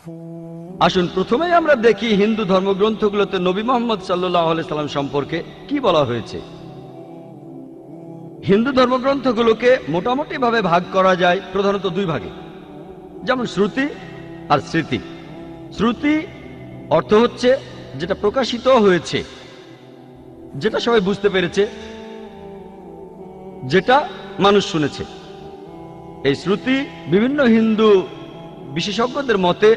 আসুন প্রথমেই আমরা দেখি হিন্দু ধর্মগ্রন্থগুলোতে নবী মুহাম্মদ সাল্লাল্লাহু আলাইহি সাল্লাম সম্পর্কে কি বলা হয়েছে। হিন্দু ধর্মগ্রন্থগুলোকে মোটামুটি ভাবে ভাগ করা যায় প্রধানত দুই ভাগে, যেমন শ্রুতি আর স্মৃতি। শ্রুতি অর্থ হচ্ছে যেটা প্রকাশিত হয়েছে, যেটা সবাই বুঝতে পেরেছে, যেটা মানুষ শুনেছে। এই শ্রুতি বিভিন্ন হিন্দু বিশেষজ্ঞদের মতে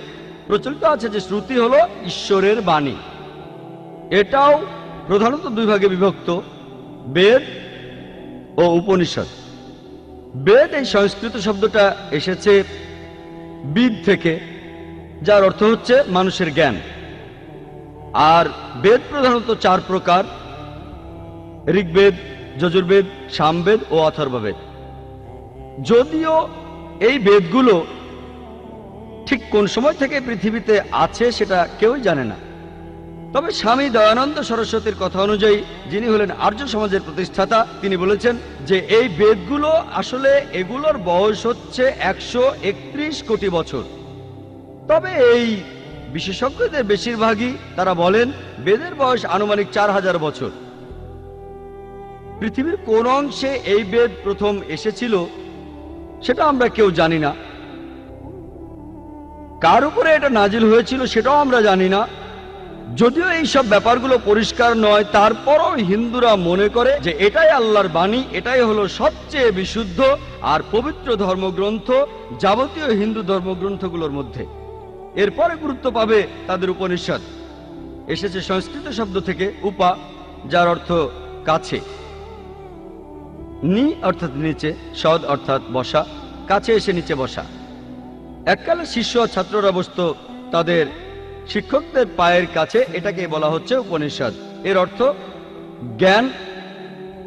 প্রচলিত আছে যে শ্রুতি হলো ঈশ্বরের বাণী। এটাও প্রধানত দুই ভাগে বিভক্ত, বেদ ও উপনিষদ। বেদ এই সংস্কৃত শব্দটা এসেছে বিদ থেকে, যার অর্থ হচ্ছে মানুষের জ্ঞান। আর বেদ প্রধানত চার প্রকার: ঋগ্বেদ, যজুর্বেদ, সামবেদ ও অথর্ববেদ। যদিও এই বেদগুলো ঠিক কোন সময় থেকে পৃথিবীতে আছে সেটা কেউই জানে না, তবে স্বামী দয়ানন্দ সরস্বতীর কথা অনুযায়ী, যিনি হলেন আর্য সমাজের প্রতিষ্ঠাতা, তিনি বলেছেন যে এই বেদগুলো আসলে এগুলোর বয়স হচ্ছে 131 কোটি বছর। তবে এই বিশেষজ্ঞদের বেশিরভাগই তারা বলেন বেদের বয়স আনুমানিক 4000 বছর। পৃথিবীর কোন অংশে এই বেদ প্রথম এসেছিল সেটা আমরা কেউ জানি না, কার উপরে এটা নাজিল হয়েছিল সেটাও আমরা জানি না। যদিও এই সব ব্যাপারগুলো পরিষ্কার নয়, তারপরও হিন্দুরা মনে করে যে এটাই আল্লাহর বাণী, এটাই হলো সবচেয়ে বিশুদ্ধ আর পবিত্র ধর্মগ্রন্থ যাবতীয় হিন্দু ধর্মগ্রন্থগুলোর মধ্যে। এরপরে গুরুত্ব পাবে তাদের উপনিষদ। এসেছে সংস্কৃত শব্দ থেকে উপা, যার অর্থ কাছে, নি অর্থাৎ নিচে, সদ অর্থাৎ বসা, কাছে এসে নিচে বসা। এককালে শিষ্য ছাত্ররা বসত তাদের শিক্ষকদের পায়ের কাছে, এটাকে বলা হচ্ছে উপনিষদ। এর অর্থ জ্ঞান,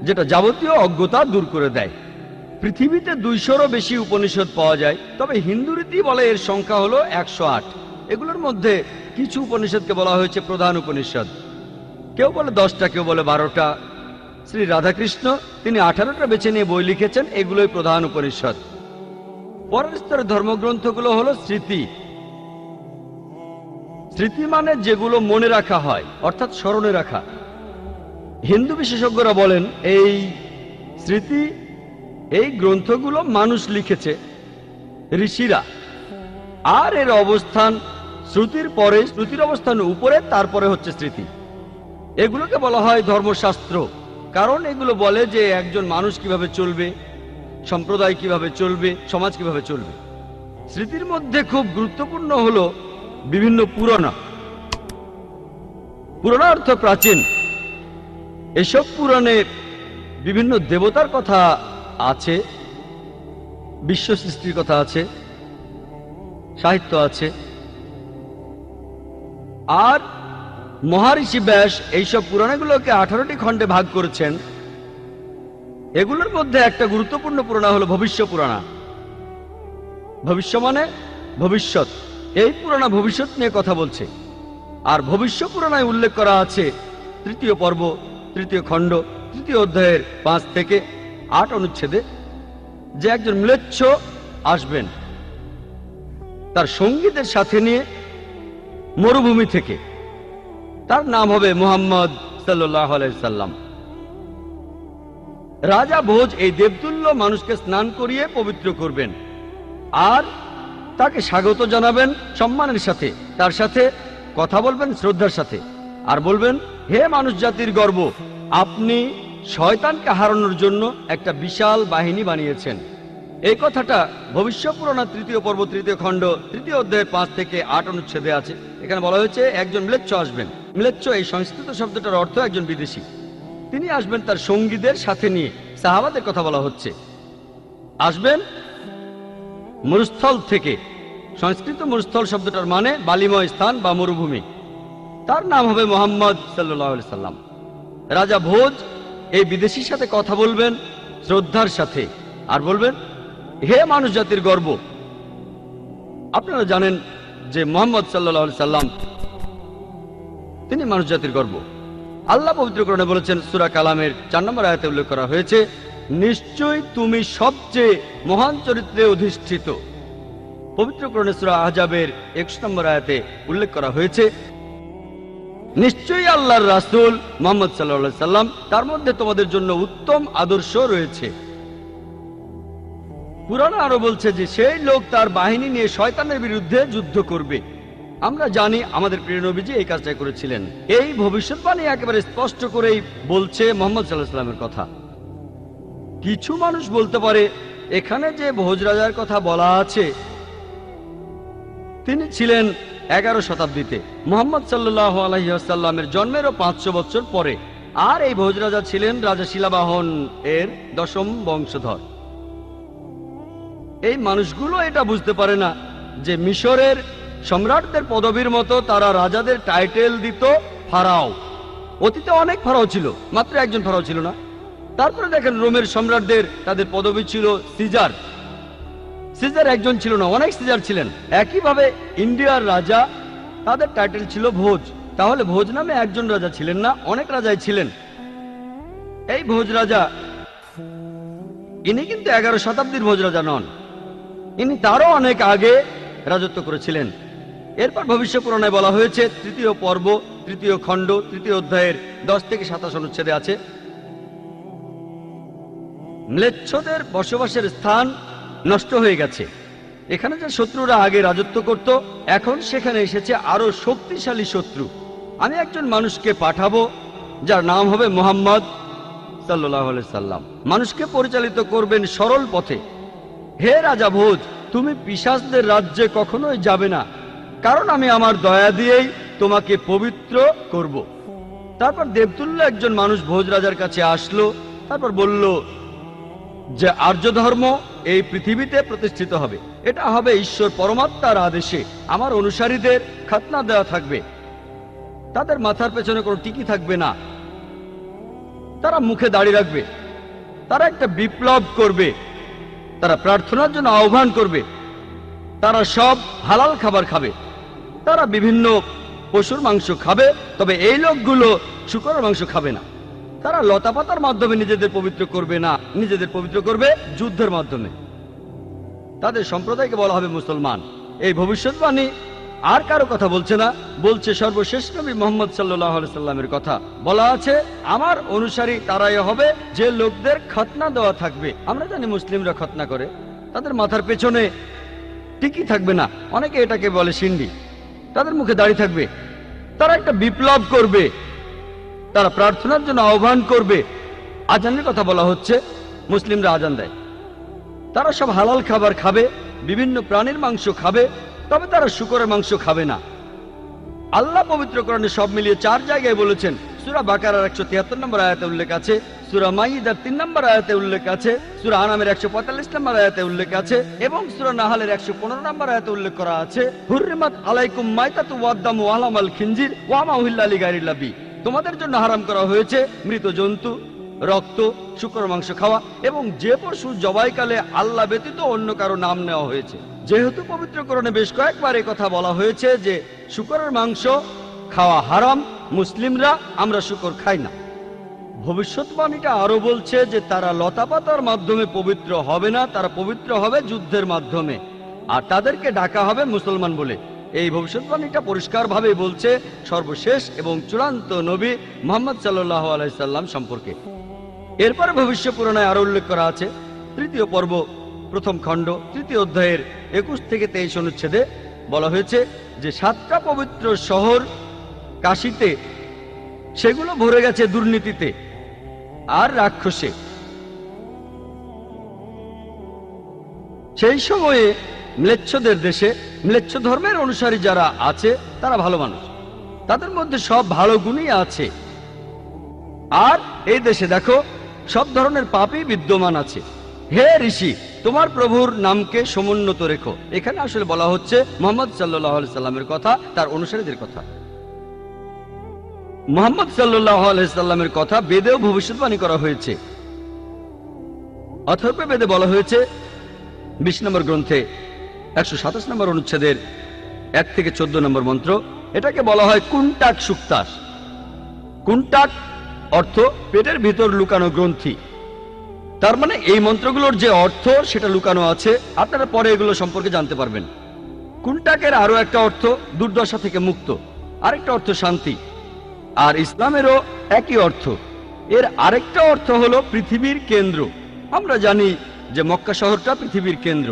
যেটা যাবতীয় অজ্ঞতা দূর করে দেয়। পৃথিবীতে 200-রও বেশি উপনিষদ পাওয়া যায়, তবে হিন্দু রীতি বলে এর সংখ্যা হলো 108। এগুলোর মধ্যে কিছু উপনিষদকে বলা হয়েছে প্রধান উপনিষদ। কেউ বলে 10টা, কেউ বলে 12টা। শ্রী রাধাকৃষ্ণ তিনি 18টা বেছে নিয়ে বই লিখেছেন, এগুলোই প্রধান উপনিষদ। পরের স্তরের ধর্মগ্রন্থগুলো হলো স্মৃতি। স্মৃতি মানে যেগুলো মনে রাখা হয়, অর্থাৎ স্মরণে রাখা। হিন্দু বিশেষজ্ঞরা বলেন এই স্মৃতি, এই গ্রন্থগুলো মানুষ লিখেছে, ঋষিরা। আর এর অবস্থান শ্রুতির পরে, শ্রুতির অবস্থান উপরে, তারপরে হচ্ছে স্মৃতি। এগুলোকে বলা হয় ধর্মশাস্ত্র, কারণ এগুলো বলে যে একজন মানুষ কিভাবে চলবে, সম্প্রদায় কিভাবে চলবে, সমাজ কিভাবে চলবে। স্মৃতির মধ্যে খুব গুরুত্বপূর্ণ হলো বিভিন্ন পুরাণা। পুরাণ অর্থ প্রাচীন। এসব পুরাণে বিভিন্ন দেবতার কথা আছে, বিশ্ব সৃষ্টির কথা আছে, সাহিত্য আছে। আর মহারিষি ব্যাস এইসব পুরাণগুলোকে 18টি খণ্ডে ভাগ করেছেন। এগুলোর মধ্যে একটা গুরুত্বপূর্ণ পুরাণ হলো ভবিষ্য পুরাণ। ভবিষ্য মানে ভবিষ্যৎ। এই পুরাণ ভবিষ্যৎ নিয়ে কথা বলছে। আর ভবিষ্য পুরাণে উল্লেখ করা আছে 3য় পর্ব, 3য় খণ্ড, 3য় অধ্যায়ের 5 থেকে 8 অনুচ্ছেদে যে একজন ম্লেচ্ছ আসবেন তার সঙ্গীদের সাথে নিয়ে মরুভূমি থেকে। তার নাম হবে মুহাম্মদ সাল্লাল্লাহু আলাইহি সাল্লাম। রাজা ভোজ এই দেবতুল্য মানুষকে স্নান করিয়ে পবিত্র করবেন আর তাকে স্বাগত জানাবেন সম্মানের সাথে, তার সাথে কথা বলবেন শ্রদ্ধার সাথে, আর বলবেন, হে মানুষ জাতির গর্ব, আপনি শয়তানকে হারানোর জন্য একটা বিশাল বাহিনী বানিয়েছেন। এই কথাটা ভবিষ্য পুরাণ 3য় পর্ব, 3য় খণ্ড, 3য় অধ্যায়ের 5 থেকে 8 অনুচ্ছেদে আছে। এখানে বলা হয়েছে একজন ম্লেচ্ছ আসবেন। ম্লেচ্ছ এই সংস্কৃত শব্দটার অর্থ একজন বিদেশী। তিনি আসবেন তার সঙ্গীদের সাথে নিয়ে। সাহাবাদের কথা বলা হচ্ছে। আসবেন মরুস্থল থেকে। সংস্কৃত মরুস্থল শব্দটার মানে বালিময় স্থান বা মরুভূমি। তার নাম হবে মুহাম্মদ সাল্লাল্লাহু আলাইহি সাল্লাম। রাজা ভোজ এই বিদেশীর সাথে কথা বলবেন শ্রদ্ধার সাথে আর বলবেন, হে মানুষ জাতির গর্ব। আপনারা জানেন যে মুহাম্মদ সাল্লাল্লাহু আলাইহি সাল্লাম তিনি মানুষ জাতির গর্ব। আল্লাহ পবিত্র কোরআনে বলেছেন, সূরা কালামের 4 নম্বর আয়াতে উল্লেখ করা হয়েছে, নিশ্চয়ই তুমি সবচেয়ে মহান চরিত্রে অধিষ্ঠিত। পবিত্র কোরআনে সূরা আহজাবের 21 নম্বর আয়াতে উল্লেখ করা হয়েছে, নিশ্চয়ই আল্লাহর রাসূল মুহাম্মদ সাল্লাল্লাহু আলাইহি সাল্লাম, তার মধ্যে তোমাদের জন্য উত্তম আদর্শ রয়েছে। কুরআন আরো বলছে যে সেই লোক তার বাহিনী নিয়ে শয়তানের বিরুদ্ধে যুদ্ধ করবে। আমরা জানি আমাদের প্রিয় নবীজি এই কাজটা করেছিলেন। এই ভবিষ্যৎবাণী একেবারে স্পষ্ট করেই বলছে মুহাম্মদ সাল্লাল্লাহু আলাইহি সাল্লামের কথা। কিছু মানুষ বলতে পারে এখানে যে ভোজ রাজার কথা বলা আছে তিনি ছিলেন 11 শতাব্দীতে, মুহাম্মদ সাল্লাল্লাহু আলাইহি ওয়াসাল্লামের জন্মেরও 500 বছর পরে, আর এই ভোজ রাজা ছিলেন রাজা শিলাবাহন এর 10ম বংশধর। এই মানুষগুলো এটা বুঝতে পারে না যে মিশরের সম্রাটদের পদবীর মতো তারা রাজাদের টাইটেল দিত ফারাও। অতীতে অনেক ফারাও ছিল, মাত্র একজন ফারাও ছিল না। তারপরে দেখেন রোমের সম্রাটদের তাদের পদবী ছিল সিজার। সিজার একজন ছিল না, অনেক সিজার ছিলেন। একইভাবে ইন্ডিয়ার রাজা, তাদের টাইটেল ছিল ভোজ। তাহলে ভোজ নামে একজন রাজা ছিলেন না, অনেক রাজাই ছিলেন। এই ভোজ রাজা ইনি কিন্তু 11 শতাব্দীর ভোজ রাজা নন, ইনি তারও অনেক আগে রাজত্ব করেছিলেন। এরপর ভবিষ্যপুরাণে বলা হয়েছে, 3য় পর্ব 3য় খণ্ড 3য় অধ্যায়ের 10 থেকে 27 অনুচ্ছেদে আছে, ম্লেচ্ছদের বসবাসের স্থান নষ্ট হয়ে গেছে। এখানে যে শত্রুরা আগে রাজত্ব করত, এখন সেখানে এসেছে আরো শক্তিশালী শত্রু। আমি একজন মানুষকে পাঠাবো যার নাম হবে মুহাম্মদ সাল্লাল্লাহু আলাইহি সাল্লাম। মানুষকে পরিচালিত করবেন সরল পথে। হে রাজা ভোজ, তুমি পিশাচদের রাজ্যে কখনোই যাবে না, কারণ আমি আমার দয়া দিয়েই তোমাকে পবিত্র করব। তারপর দেবতুল্য একজন মানুষ ভোজ রাজার কাছে আসলো, তারপর বলল যে আর্য ধর্ম এই পৃথিবীতে প্রতিষ্ঠিত হবে। এটা হবে ঈশ্বর পরমাত্মার আদেশে। আমার অনুসারীদের খাতনা দেওয়া থাকবে, তাদের মাথার পেছনে কোনো টিকি থাকবে না, তারা মুখে দাড়ি রাখবে, তারা একটা বিপ্লব করবে, তারা প্রার্থনার জন্য আহ্বান করবে, তারা সব হালাল খাবার খাবে, তারা বিভিন্ন পশুর মাংস খাবে, তবে এই লোকগুলো শূকরের মাংস খাবে না। তারা লতাপাতার মাধ্যমে নিজেদের পবিত্র করবে না, নিজেদের পবিত্র করবে যুদ্ধের মাধ্যমে। তাদের সম্প্রদায়কে বলা হবে মুসলমান। এই ভবিষ্যৎবাণী আর কারো কথা বলছে না, বলছে সর্বশেষ নবী মুহাম্মদ সাল্লাল্লাহু আলাইহি সাল্লামের কথা। বলা আছে, আমার অনুসারী তারাই হবে যে লোকদের খতনা দেওয়া থাকবে। আমরা জানি মুসলিমরা খতনা করে, তাদের মাথার পেছনে টিকি থাকবে না, অনেকে এটাকে বলে সিন্ডি, তাদের মুখে দাড়ি থাকবে, তারা একটা বিপ্লব করবে, তারা প্রার্থনার জন্য আহ্বান করবে। আজানের কথা বলা হচ্ছে, মুসলিমরা আজান দেয়, তারা সব হালাল খাবার খাবে, বিভিন্ন প্রাণীর মাংস খাবে, তবে তারা শূকরের মাংস খাবে না। আল্লাহ পবিত্র কোরআনে সব মিলিয়ে 4 জায়গায় বলেছেন। সূরা বাকারার 173 নম্বর আয়াতে উল্লেখ আছে, সূরা মাইদার 3 নম্বর আয়াতে উল্লেখ আছে, সূরা আনামের 145 নম্বর আয়াতে উল্লেখ আছে, এবং সূরা নাহালের 115 নম্বর আয়াতে উল্লেখ করা আছে, হুররিমাত আলাইকুম মাইতাতু ওয়াদ-দামু ওয়া লাহমুল খিনজির ওয়া মা উহিল্লা লিগাইরিল্লাহ বি। তোমাদের জন্য হারাম করা হয়েছে মৃত জন্তু, রক্ত, শূকর মাংস খাওয়া, এবং যে পশু জবাইকালে আল্লাহ ব্যতীত অন্য কারো নাম নেওয়া হয়েছে। যেহেতু পবিত্র কোরআনে বেশ কয়েকবার এই কথা বলা হয়েছে যে শূকরের মাংস খাওয়া হারাম, মুসলিমরা আমরা শূকর খাই না। ভবিষ্যৎবাণীটা আরো বলছে যে তারা লতাপাতার মাধ্যমে পবিত্র হবে না, তারা পবিত্র হবে যুদ্ধের মাধ্যমে, আর তাদেরকে ডাকা হবে মুসলমান বলে। এই ভবিষ্যৎবাণীটা পরিষ্কারভাবে বলছে সর্বশেষ এবং চূড়ান্ত নবী মুহাম্মদ সাল্লাল্লাহু আলাইহি সাল্লাম সম্পর্কে। এরপরে ভবিষ্যপুরাণে আরো উল্লেখ করা আছে, 3য় পর্ব 1ম খণ্ড 3য় অধ্যায়ের 21 থেকে 23 অনুচ্ছেদে বলা হয়েছে যে 7টা পবিত্র শহর কাশীতে, সেগুলো ভরে গেছে দুর্নীতিতে আর রাক্ষসে। সেই সময়ে ম্লেচ্ছদের দেশে ম্লেচ্ছ ধর্মের অনুসারী যারা আছে তারা ভালো মানুষ, তাদের মধ্যে সব ভালো গুণই আছে। আর এই দেশে দেখো সব ধরনের পাপই বিদ্যমান আছে। হে ঋষি, তোমার প্রভুর নামকে সমুন্নত রেখো। এখানে আসলে বলা হচ্ছে মুহাম্মদ সাল্লাল্লাহু আলাইহি সাল্লামের কথা, তার অনুসারীদের কথা। মুহাম্মদ সাল্লাল্লাহু আলাইহি সাল্লামের কথা বেদেও ভবিষ্যৎবাণী করা হয়েছে। অথর্ব বেদে বলা হয়েছে 20 নম্বর গ্রন্থে 127 নম্বর অনুচ্ছেদের 1 থেকে 14 নম্বর মন্ত্র, এটাকে বলা হয় কুন্টাক সুক্তাস। কুন্টাক অর্থ পেটের ভিতর লুকানো গ্রন্থি। তার মানে এই মন্ত্রগুলোর যে অর্থ সেটা লুকানো আছে, আপনারা পরে এগুলো সম্পর্কে জানতে পারবেন। কুনটাকের আরো একটা অর্থ দুর্দশা থেকে মুক্ত, আরেকটা অর্থ শান্তি। আর ইসলামেরও একই অর্থ। এর আরেকটা অর্থ হলো পৃথিবীর কেন্দ্র। আমরা জানি যে মক্কা শহরটা পৃথিবীর কেন্দ্র।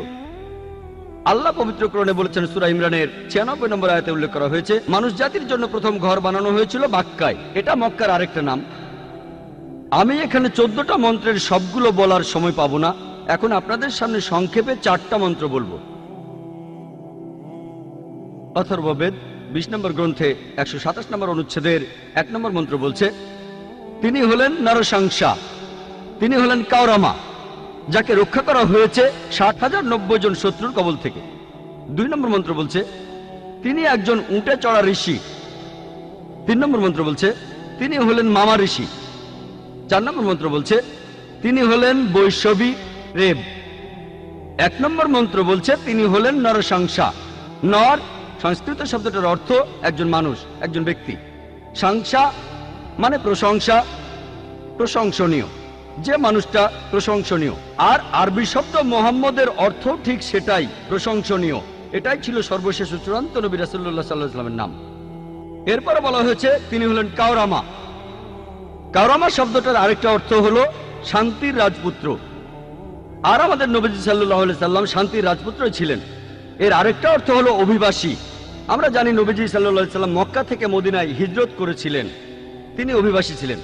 আল্লাহ পবিত্র কোরআনে বলেছেন, সূরা ইমরানের 96 নম্বর আয়াতে উল্লেখ করা হয়েছে, মানুষ জাতির জন্য প্রথম ঘর বানানো হয়েছিল বাক্কায়। এটা মক্কার আরেকটা নাম। আমি এখানে 14টা মন্ত্রের সবগুলো বলার সময় পাবো না। এখন আপনাদের সামনে সংক্ষেপে 4টা মন্ত্র বলবো। অথর্ববেদ 20 নম্বর গ্রন্থে 127 নম্বর অনুচ্ছেদের 1 নম্বর মন্ত্র বলছে, তিনি হলেন নরসাংসা, তিনি হলেন কাওরামা, যাকে রক্ষা করা হয়েছে 60,090 জন শত্রুর কবল থেকে। 2 নম্বর মন্ত্র বলছে, তিনি একজন উটে চড়া ঋষি। 3 নম্বর মন্ত্র বলছে, তিনি হলেন মামা ঋষি। 4 নম্বর মন্ত্র বলছে, তিনি হলেন বৈষ্ণবী রেব। 1 নম্বর মন্ত্র বলছে, তিনি হলেন নরসাংসা। নর সংস্কৃত শব্দটার অর্থ একজন মানুষ, একজন ব্যক্তি। সাংসা মানে প্রশংসা, প্রশংসনীয়, যে মানুষটা প্রশংসনীয়। আর আরবি শব্দ মোহাম্মদের অর্থ ঠিক সেটাই, প্রশংসনীয়। এটাই ছিল সর্বশেষ চূড়ান্ত নবী রাসূলুল্লাহ সাল্লাল্লাহু আলাইহি ওয়াসাল্লামের নাম। এরপরে বলা হয়েছে তিনি হলেন কাওরামা। কাওরামা শব্দটার আরেকটা অর্থ হলো শান্তির রাজপুত্র। আর আমাদের নবীজি সাল্লাল্লাহু আলাইহি সাল্লাম শান্তির রাজপুত্রই ছিলেন। এর আরেকটা অর্থ হলো অভিবাসী। আমরা জানি নবীজি সাল্লাল্লাহু আলাইহি সাল্লাম মক্কা থেকে মদিনায় হিজরত করেছিলেন, তিনি অভিবাসী ছিলেন।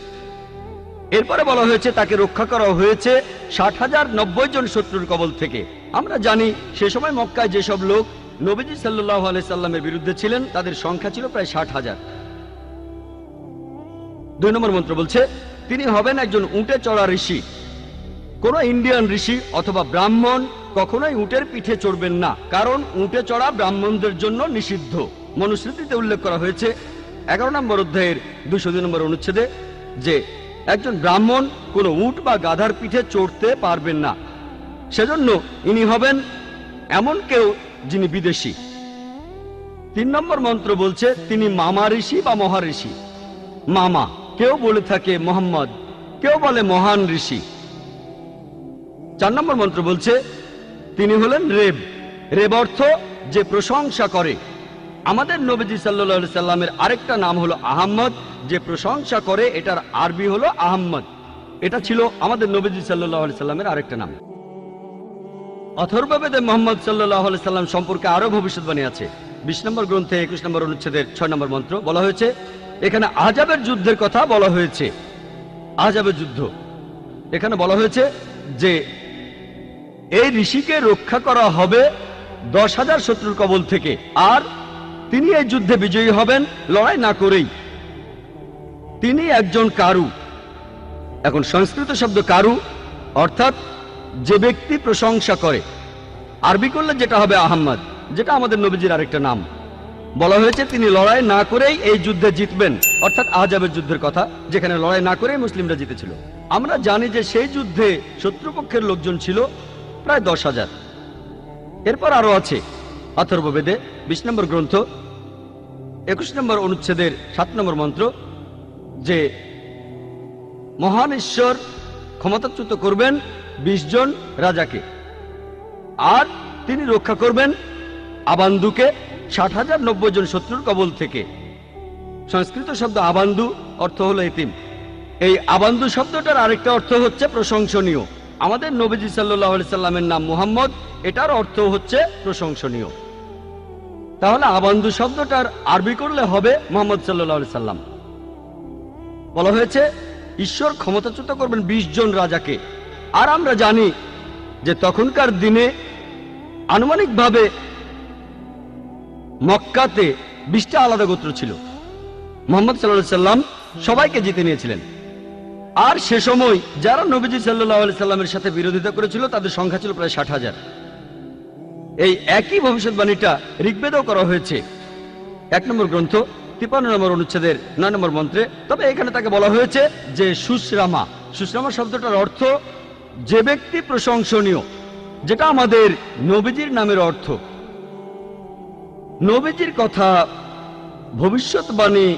এরপরে বলা হয়েছে তাকে রক্ষা করা হয়েছে 60,090 জন শত্রুর কবল থেকে। আমরা জানি সে সময় মক্কায় যেসব লোক নবীজি সাল্লাল্লাহু আলাইহি সাল্লামের বিরুদ্ধে ছিলেন তাদের সংখ্যা ছিল প্রায় 60,000। 2 নম্বর মন্ত্র বলছে, তিনি হবেন একজন উটে চড়া ঋষি। কোন ইন্ডিয়ান ঋষি অথবা ব্রাহ্মণ কখনোই উটের পিঠে চড়বেন না, কারণ উটে চড়া ব্রাহ্মণদের জন্য নিষিদ্ধ। মনুস্মৃতিতে উল্লেখ করা হয়েছে 11 নম্বর অধ্যায়ের 202 নম্বর অনুচ্ছেদে যে একজন ব্রাহ্মণ কোনো উট বা গাধার পিঠে চড়তে পারবেন না। সেজন্য ইনি হবেন এমন কেউ যিনি বিদেশি। 3 নম্বর মন্ত্র বলছে, তিনি মামা ঋষি বা মহাঋষি। মামা কেউ বলে থাকে মোহাম্মদ, কেউ বলে মহান ঋষি। 4 নম্বর মন্ত্র বলছে, তিনি হলেন রেব। রেব অর্থ যে প্রশংসা করে। আমাদের নবীজি সাল্লাল্লাহু আলাইহি সাল্লামের আরেকটা নাম হলো আহম্মদ, যে প্রশংসা করে। এটার আরবি হলো আহম্মদ। এটা ছিল আমাদের নবীজি সাল্লাল্লাহু আলাইহি সাল্লামের আরেকটা নাম। অথর্ববেদে মুহাম্মদ সাল্লাল্লাহু আলাইহি সাল্লাম সম্পর্কে আরো ভবিষ্যৎবাণী আছে। 20 নম্বর গ্রন্থে 21 নম্বর অনুচ্ছেদের 6 নম্বর মন্ত্র বলা হয়েছে, এখানে আহজাবের যুদ্ধের কথা বলা হয়েছে। আহজাবের যুদ্ধ এখানে বলা হয়েছে যে এই ঋষিকে রক্ষা করা হবে 10,000 শত্রুর কবল থেকে, আর তিনি এই যুদ্ধে বিজয়ী হবেন লড়াই না করেই। তিনি একজন কারু। এখন সংস্কৃত শব্দ কারু অর্থাৎ যে ব্যক্তি প্রশংসা করে। আরবি করলে যেটা হবে আহম্মদ, যেটা আমাদের নবীজির আরেকটা নাম। বলা হয়েছে তিনি লড়াই না করেই এই যুদ্ধে জিতবেন, অর্থাৎ আহজাবের যুদ্ধের কথা, যেখানে লড়াই না করেই মুসলিমরা জিতেছিল। আমরা জানি যে সেই যুদ্ধে শত্রুপক্ষের লোকজন ছিল প্রায় 10,000। এরপর আরো আছে অথর্ববেদে 20 নম্বর গ্রন্থ 21 নম্বর অনুচ্ছেদের 7 নম্বর মন্ত্র যে মহান ঈশ্বর ক্ষমতাচ্যুত করবেন 20 জন রাজাকে, আর তিনি রক্ষা করবেন আবান্দুকে 60,090 জন শত্রুর কবল থেকে। সংস্কৃত শব্দ আবান্দু অর্থ হলো এতিম। এই আবান্দু শব্দটার আরেকটা অর্থ হচ্ছে প্রশংসনীয়। আমাদের নবীজি সাল্লাল্লাহু আলাইহি সাল্লামের নাম মুহাম্মদ, এটার অর্থ হচ্ছে প্রশংসনীয়। তাহলে আবান্দু শব্দটার আরবি করলে হবে মুহাম্মদ সাল্লাল্লাহু আলাইহি সাল্লাম। বলা হয়েছে ঈশ্বর ক্ষমতাচ্যুত করবেন 20 জন রাজাকে। আর আমরা জানি যে তখনকার দিনে আনুমানিকভাবে মক্কাতে 20টা আলাদা গোত্র ছিল। মুহাম্মদ সাল্লাল্লাহু আলাইহি সাল্লাম সবাইকে জিতে নিয়েছিলেন। আর সে সময় যারা নবীজি সাল্লাল্লাহু আলাইহি সাল্লামের সাথে বিরোধিতা করেছিল তাদের সংখ্যা ছিল প্রায় 60,000। এই একই ভবিষ্যৎবাণীটা ঋগ্বেদেও করা হয়েছে 1 নম্বর গ্রন্থ 53 নম্বর অনুচ্ছেদের 9 নম্বর মন্ত্রে। তবে এখানে তাকে বলা হয়েছে যে সুশ্রামা। সুশ্রামা শব্দটার অর্থ যে ব্যক্তি প্রশংসনীয়, যেটা আমাদের নবীজির নামের অর্থ। নবীজির কথা ভবিষ্যৎবাণী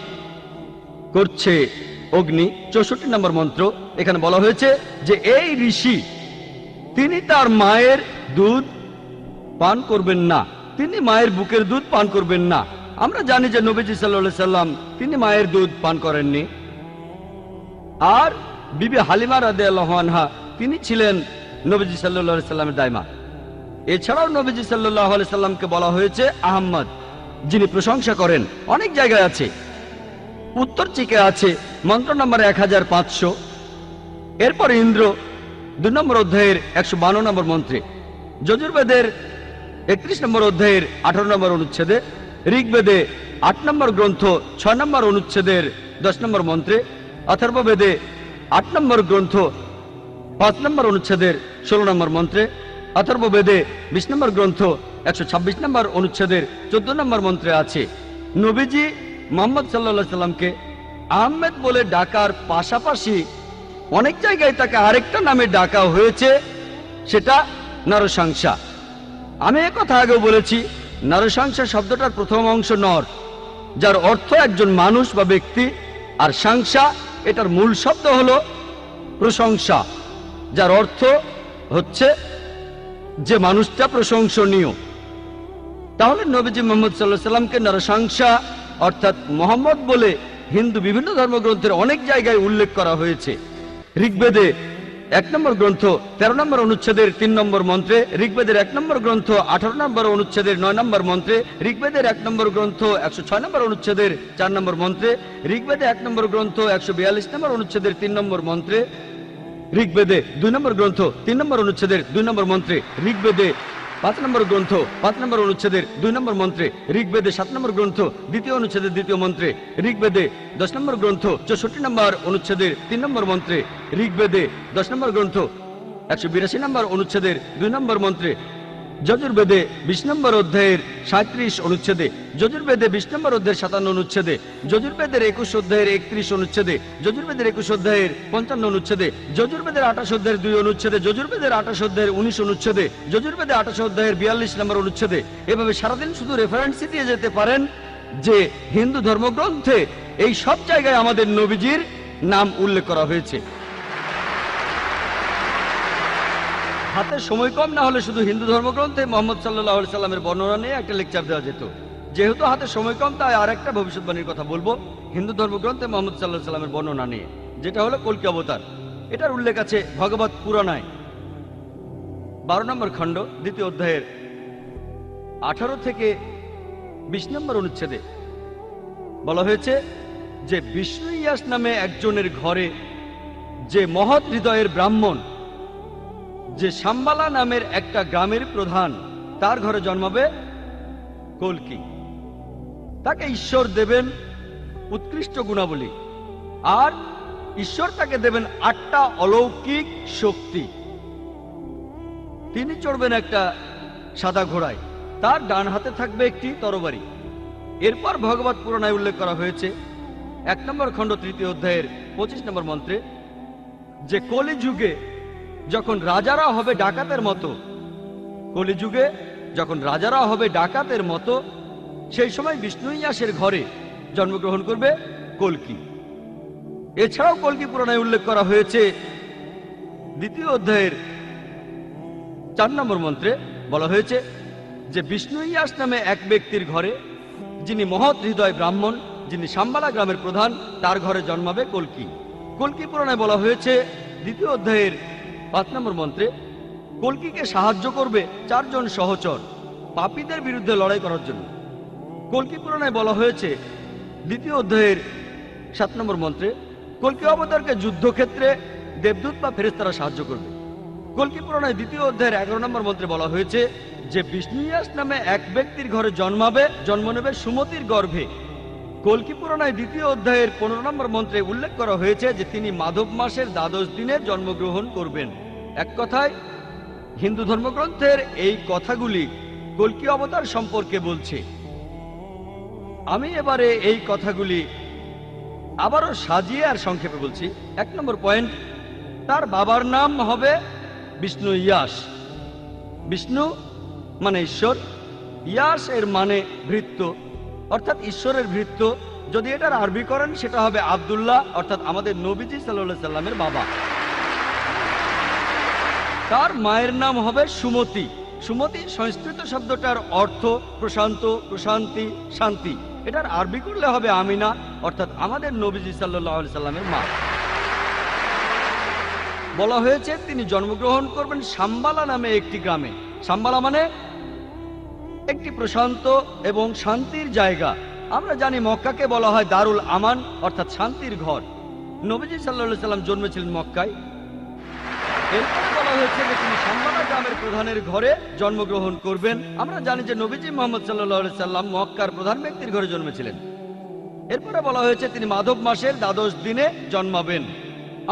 করছে অগ্নি 64 নম্বর মন্ত্র। এখানে বলা হয়েছে যে এই ঋষি তিনি তার মায়ের দুধ পান করবেন না, তিনি মায়ের বুকের দুধ পান করবেন না। আমরা জানি যে নবীজি সাল্লাল্লাহু আলাইহি সাল্লাম তিনি মায়ের দুধ পান করেননি। আর বিবি হালিমা রাদিয়াল্লাহু আনহা তিনি ছিলেন নবীজি সাল্লাল্লাহু আলাইহি সাল্লামের দাইমা। এছাড়াও নবীজি সাল্লাল্লাহু আলাইহি সাল্লামকে বলা হয়েছে আহমদ, যিনি প্রশংসা করেন। অনেক জায়গায় আছে। উত্তর চিকে আছে মন্ত্র নম্বর 1500। এরপর ইন্দ্র 2 নম্বর অধ্যায়ের 152 নম্বর মন্ত্রে, যজুর্বেদের 31 নম্বর অধ্যায়ের 18 নম্বর অনুচ্ছেদে, ঋগ্বেদে 8 নম্বর গ্রন্থ 6 নম্বর অনুচ্ছেদের 10 নম্বর মন্ত্রে, অথর্ববেদে 8 নম্বর গ্রন্থ 5 নম্বর অনুচ্ছেদের 16 নম্বর মন্ত্রে, অথর্ববেদে 20 নম্বর গ্রন্থ 126 নম্বর অনুচ্ছেদের 14 নম্বর মন্ত্রে আছে নবীজি মুহাম্মদ সাল্লাল্লাহু আলাইহি সাল্লামকে আহমেদ বলে ডাকার পাশাপাশি অনেক জায়গায় তাকে আরেকটা নামে ডাকা হয়েছে, সেটা নরসাংসা। আমি একথা আগেও বলেছি, নরসাংসা শব্দটার প্রথম অংশ নর, যার অর্থ একজন মানুষ বা ব্যক্তি, আর সাংসা এটার মূল শব্দ হলো প্রশংসা, যার অর্থ হচ্ছে যে মানুষটা প্রশংসনীয়। তাহলে নবীজি মুহাম্মদ সাল্লাল্লাহু আলাইহি সাল্লামকে নরসাংসা অর্থাৎ মোহাম্মদ বলে হিন্দু বিভিন্ন ধর্মগ্রন্থের অনেক জায়গায় উল্লেখ করা হয়েছে। ঋগ্বেদে 1 নম্বর গ্রন্থ 13 নম্বর অনুচ্ছেদের 3 নম্বর মন্ত্রে, ঋগ্বেদের 1 নম্বর গ্রন্থ 18 নম্বর অনুচ্ছেদের 9 নম্বর মন্ত্রে, ঋগ্বেদের 1 নম্বর গ্রন্থ 106 নম্বর অনুচ্ছেদের 4 নম্বর মন্ত্রে, ঋগ্বেদে 1 নম্বর গ্রন্থ 142 নম্বর অনুচ্ছেদের 3 নম্বর মন্ত্রে, ঋগ্বেদে 2 নম্বর গ্রন্থ 3 নম্বর অনুচ্ছেদের 2 নম্বর মন্ত্রে, ঋগ্বেদে 5 নম্বর গ্রন্থ 5 নম্বর অনুচ্ছেদের 2 নম্বর মন্ত্রে, ঋগ্বেদে 7 নম্বর গ্রন্থ 2য় অনুচ্ছেদের 2য় মন্ত্রে, ঋগ্বেদে 10 নম্বর গ্রন্থ 64 নম্বর অনুচ্ছেদের 3 নম্বর মন্ত্রে, ঋগ্বেদে 10 নম্বর গ্রন্থ 182 নম্বর অনুচ্ছেদের 2 নম্বর মন্ত্রে, যজুর্বেদে 20 নম্বর অধ্যায়ের 37 অনুচ্ছেদে, যজুর্বেদে 20 নম্বর অধ্যায়ের 57 অনুচ্ছেদে, যজুর্বেদের 21 অধ্যায়ের 31 অনুচ্ছেদে, যজুর্বেদের 21 অধ্যায়ের 55 অনুচ্ছেদে, যজুর্বেদের 28 অধ্যায়ের 2 অনুচ্ছেদে, যজুর্বেদের 28 অধ্যায়ের 19 অনুচ্ছেদে, যজুর্বেদে 28 অধ্যায়ের 42 নম্বর অনুচ্ছেদে। এভাবে সারাদিন শুধু রেফারেন্সই দিয়ে যেতে পারেন যে হিন্দু ধর্মগ্রন্থে এই সব জায়গায় আমাদের নবীজির নাম উল্লেখ করা হয়েছে। হাতে সময় কম না হলে শুধু হিন্দু ধর্মগ্রন্থে মুহাম্মদ সাল্লাল্লাহু আলাইহি সাল্লামের বর্ণনা নিয়ে একটা লেকচার দেওয়া যেত। যেহেতু হাতে সময় কম, তাই আর একটা ভবিষ্যৎবাণীর কথা বলবো হিন্দু ধর্মগ্রন্থে মুহাম্মদ সাল্লাল্লাহু আলাইহি সাল্লামের বর্ণনা নিয়ে, যেটা হলো কল্কি অবতার। এটার উল্লেখ আছে ভগবত পুরাণায় 12 নম্বর খণ্ড 2য় অধ্যায়ের 18 থেকে 20 নম্বর অনুচ্ছেদে বলা হয়েছে যে বিষ্ণু ইয়াস নামে একজনের ঘরে যে মহৎ হৃদয়ের ব্রাহ্মণ, যে শাম্বালা নামের একটা গ্রামের প্রধান, তার ঘরে জন্মাবে কল্কি। তাকে ঈশ্বর দেবেন উৎকৃষ্ট গুণাবলী, আর ঈশ্বর তাকে দেবেন 8টা অলৌকিক শক্তি। তিনি চড়বেন একটা সাদা ঘোড়ায়, তার ডান হাতে থাকবে একটি তরবারি। এরপর ভগবত পুরাণায় উল্লেখ করা হয়েছে 1 নম্বর খণ্ড 3য় অধ্যায়ের 25 নম্বর মন্ত্রে যে কলিযুগে যখন রাজারা হবে ডাকাতের মতো, কলিযুগে যখন রাজারা হবে ডাকাতের মতো, সেই সময় বিষ্ণু ইয়াসের ঘরে জন্মগ্রহণ করবে কল্কি। এছাড়াও কল্কি পুরাণায় উল্লেখ করা হয়েছে 2য় অধ্যায়ের 4 নম্বর মন্ত্রে বলা হয়েছে যে বিষ্ণু ইয়াস নামে এক ব্যক্তির ঘরে, যিনি মহৎ হৃদয় ব্রাহ্মণ, যিনি শাম্বালা গ্রামের প্রধান, তার ঘরে জন্মাবে কল্কি। কল্কি পুরাণায় বলা হয়েছে 2য় অধ্যায়ের 5 নম্বর মন্ত্রে কল্কিকে সাহায্য করবে 4 জন সহচর পাপীদের বিরুদ্ধে লড়াই করার জন্য। কল্কি পুরাণায় বলা হয়েছে 2য় অধ্যায়ের 7 নম্বর মন্ত্রে কল্কি অবতারকে যুদ্ধক্ষেত্রে দেবদূত বা ফেরেশতারা সাহায্য করবে। কল্কি পুরাণায় 2য় অধ্যায়ের 11 নম্বর মন্ত্রে বলা হয়েছে যে বিষ্ণু ইয়াস নামে এক ব্যক্তির ঘরে জন্ম নেবে সুমতির গর্ভে। কল্কি পুরাণায় 2য় অধ্যায়ের 15 নম্বর মন্ত্রে উল্লেখ করা হয়েছে যে তিনি মাধব মাসের 12 দিনে জন্মগ্রহণ করবেন। এক কথায় হিন্দু ধর্মগ্রন্থের এই কথাগুলি কল্কি অবতার সম্পর্কে বলছে। আমি এবারে এই কথাগুলি আবারও সাজিয়ে আর সংক্ষেপে বলছি। 1 নম্বর পয়েন্ট, তার বাবার নাম হবে বিষ্ণু ইয়াস। বিষ্ণু মানে ঈশ্বর, ইয়াস এর মানে ভৃত্য, অর্থাৎ ঈশ্বরের ভৃত্য। যদি এটার আরবি করেন সেটা হবে আব্দুল্লাহ, অর্থাৎ আমাদের নবীজি সাল্লাল্লাহু আলাইহি সাল্লামের বাবা। তার মায়ের নাম হবে সুমতি, সুমতি সংস্কৃত শব্দটার অর্থ প্রশান্ত, প্রশান্তি, শান্তি। এটার আরবি করলে হবে আমিনা, অর্থাৎ আমাদের নবীজি সাল্লাল্লাহু আলাইহি সাল্লামের মা। বলা হয়েছে তিনি জন্মগ্রহণ করবেন সাম্বালা নামে একটি গ্রামে। সাম্বালা মানে একটি প্রশান্ত এবং শান্তির জায়গা। আমরা জানি মক্কাকে বলা হয় দারুল আমান, অর্থাৎ শান্তির ঘর। নবীজি সাল্লাল্লাহু আলাইহি সাল্লাম জন্মেছিলেন মক্কায়। এরপরে বলা হয়েছে যে তিনি সাম্বালা গ্রামের প্রধানের ঘরে জন্মগ্রহণ করবেন। আমরা জানি যে নবীজি মুহাম্মদ সাল্লাল্লাহু আলাইহি সাল্লাম মক্কার প্রধান ব্যক্তির ঘরে জন্মেছিলেন। এরপরে বলা হয়েছে তিনি মাধব মাসের দ্বাদশ দিনে জন্মাবেন।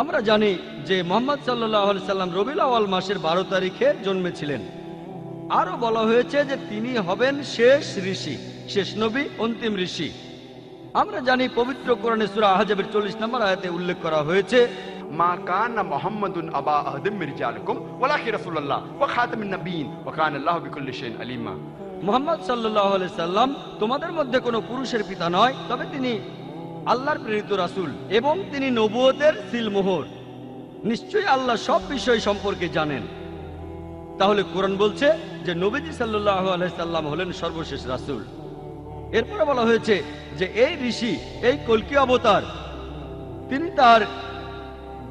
আমরা জানি যে মুহাম্মদ সাল্লাল্লাহু আলাইহি সাল্লাম রবিউল আউয়াল মাসের 12 তারিখে জন্মেছিলেন। আরো বলা হয়েছে যে তিনি হবেন শেষ ঋষি, শেষ নবী, অন্তিম ঋষি। আমরা জানি পবিত্র কোরআনে সূরা আহজাবের 40 নম্বর আয়াতে উল্লেখ করা হয়েছে, মা কানা মুহাম্মাদুন আবা আহাদিম মিন রিজালিকুম ওয়ালাকি রাসূলুল্লাহ ওয়া খাতামুন নবিয়্যিন ওয়া কানা আল্লাহু বিকুল্লি শাইইন আলিমা। মুহাম্মদ সাল্লাল্লাহু আলাইহি সাল্লাম তোমাদের মধ্যে কোনো পুরুষের পিতা নয়, তবে তিনি আল্লাহর প্রেরিত রাসূল এবং তিনি নবুয়তের সিলমোহর। নিশ্চয়ই আল্লাহ সব বিষয় সম্পর্কে জানেন। তাহলে কোরআন বলছে যে নবীজি সাল্লাল্লাহু আলাইহি সাল্লাম হলেন সর্বশেষ রাসূল। এরপরে বলা হয়েছে যে এই ঋষি, এই কল্কি অবতার, তিনি তার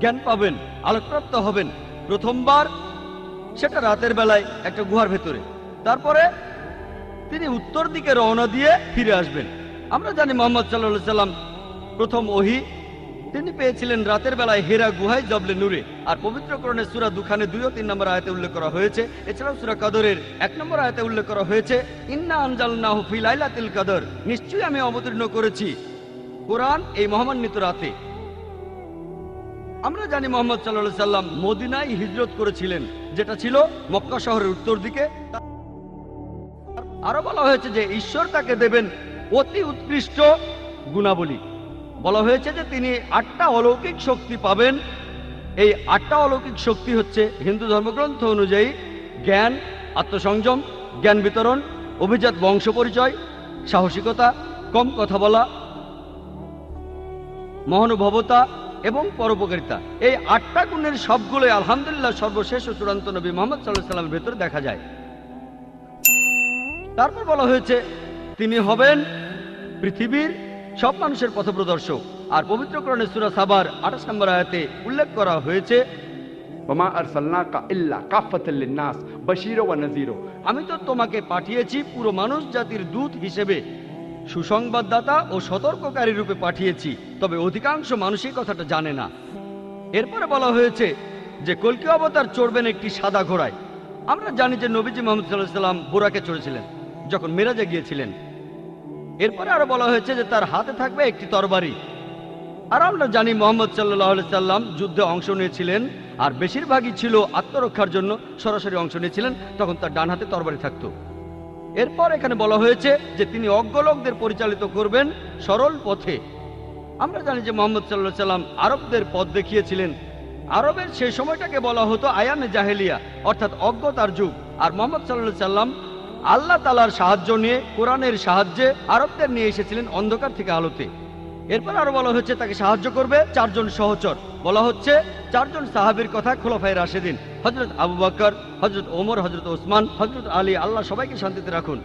জ্ঞান পাবেন, আলোকপ্রাপ্ত হবেন প্রথমবার সেটা রাতের বেলায় একটা গুহার ভেতরে। তারপরে তিনি উত্তর দিকে রওনা দিয়ে ফিরে আসবেন। আমরা জানি মুহাম্মদ সাল্লাল্লাহু আলাইহি সাল্লাম প্রথম ওহী তিনি পেয়েছিলেন রাতের বেলায় হেরা গুহায় জবলে নূরে। আর পবিত্র কোরআনের সূরা দুখানে 2 ও 3 নম্বর আয়াতে উল্লেখ করা হয়েছে। এছাড়াও সূরা কদরের 1 নম্বর আয়াতে উল্লেখ করা হয়েছে, ইন্না আনজালনাহু ফি লাইলাতিল কদর, নিশ্চয়ই আমি অবতীর্ণ করেছি কোরআন এই মহামান্বিত রাতে। আমরা জানি মুহাম্মদ সাল্লাল্লাহু আলাইহি সাল্লাম মদিনায় হিজরত করেছিলেন, যেটা ছিল মক্কা শহরের উত্তর দিকে। আরো বলা হয়েছে যে ঈশ্বর তাকে দেবেন অতি উৎকৃষ্ট গুণাবলী। বলা হয়েছে যে তিনি 8টা অলৌকিক শক্তি পাবেন। এই 8টা অলৌকিক শক্তি হচ্ছে হিন্দু ধর্মগ্রন্থ অনুযায়ী জ্ঞান, আত্মসংযম, জ্ঞান বিতরণ, অভিজাত বংশ পরিচয়, সাহসিকতা, কম কথা বলা, মহানুভবতা এবং পরোপকারিতা। এই 8টা গুণের সবগুলোই আলহামদুলিল্লাহ সর্বশেষ ও চূড়ান্ত নবী মুহাম্মদ সাল্লাল্লাহু আলাইহি সাল্লামের ভেতর দেখা যায়। তারপর বলা হয়েছে তিনি হবেন পৃথিবীর সব মানুষের পথপ্রদর্শক। আর পবিত্র কোরআনের সূরা সাবার 28 নম্বর আয়াতে উল্লেখ করা হয়েছে, ওমা আরসালনাকা ইল্লা কাফাতাল লিন-নাস বাশীরা ওয়া নাযীরা, আমি তো তোমাকে পাঠিয়েছি পুরো মানুষ জাতির দূত হিসেবে, সুসংবাদদাতা ও সতর্ককারী রূপে পাঠিয়েছি। তবে অধিকাংশ মানুষই কথাটা জানে না। এরপরে বলা হয়েছে যে কল্কি অবতার চড়বেন একটি সাদা ঘোড়ায়। আমরা জানি যে নবীজি মুহাম্মদ সাল্লাল্লাহু আলাইহি সাল্লাম বুরাকে চড়েছিলেন যখন মিরাজে গিয়েছিলেন। এরপরে আরো বলা হয়েছে যে তার হাতে থাকবে একটি তরবারি। আর আমরা জানি মুহাম্মদ সাল্লাল্লাহু আলাইহি সাল্লাম যুদ্ধে অংশ নিয়েছিলেন, আর বেশিরভাগই ছিল আত্মরক্ষার জন্য সরাসরি অংশ নিয়েছিলেন, তখন তার ডান হাতে তরবারি থাকতো। এরপর এখানে বলা হয়েছে যে তিনি অজ্ঞ লোকদের পরিচালিত করবেন সরল পথে। আমরা জানি যে মুহাম্মদ সাল্লাল্লাহু আলাইহি সাল্লাম আরবদের পথ দেখিয়েছিলেন। আরবের সেই সময়টাকে বলা হতো আয়ামে জাহেলিয়া, অর্থাৎ অজ্ঞতার যুগ। আর মুহাম্মদ সাল্লাল্লাহু আলাইহি সাল্লাম আল্লাহ তাআলার সাহায্য নিয়ে, কোরআনের সাহায্যে আরবদের নিয়ে এসেছিলেন অন্ধকার থেকে আলোতে। এরপর আরো বলা হচ্ছে তাকে সাহায্য করবে 4 জন সহচর। বলা হচ্ছে 4 জন সাহাবীর কথা, খোলাফায়ে রাশেদিন, হযরত আবু বকর, হযরত ওমর, হযরত ওসমান, হযরত আলী, আল্লাহ সবাইকে শান্তিতে রাখুন।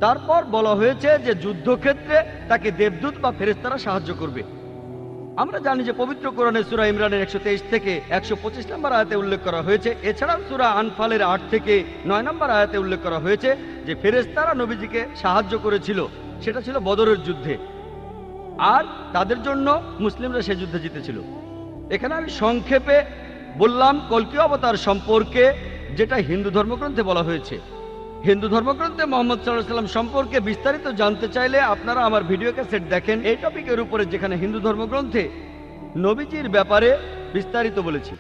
তারপর বলা হয়েছে যে যুদ্ধক্ষেত্রে তাকে দেবদূত বা ফেরেশতারা সাহায্য করবে। আমরা জানি যে পবিত্র কোরআনের সূরা ইমরানের 123 থেকে 125 নম্বর আয়াতে উল্লেখ করা হয়েছে। এছাড়াও সূরা আনফালের 8 থেকে 9 নম্বর আয়াতে উল্লেখ করা হয়েছে যে ফেরেশতারা নবীজিকে সাহায্য করেছিল, সেটা ছিল বদরের যুদ্ধে। আর তাদের জন্য মুসলিমরা সে যুদ্ধে জিতেছিল। এখানে আমি সংক্ষেপে বললাম কল্কি অবতার সম্পর্কে, যেটা হিন্দু ধর্মগ্রন্থে বলা হয়েছে। হিন্দু ধর্মগ্রন্থে মুহাম্মদ সাল্লাল্লাহু আলাইহি সাল্লাম সম্পর্কে বিস্তারিত জানতে চাইলে আপনারা আমার ভিডিও ক্যাসেট দেখেন এই টপিকের উপরে, যেখানে হিন্দু ধর্মগ্রন্থে নবীজির ব্যাপারে বিস্তারিত বলেছি।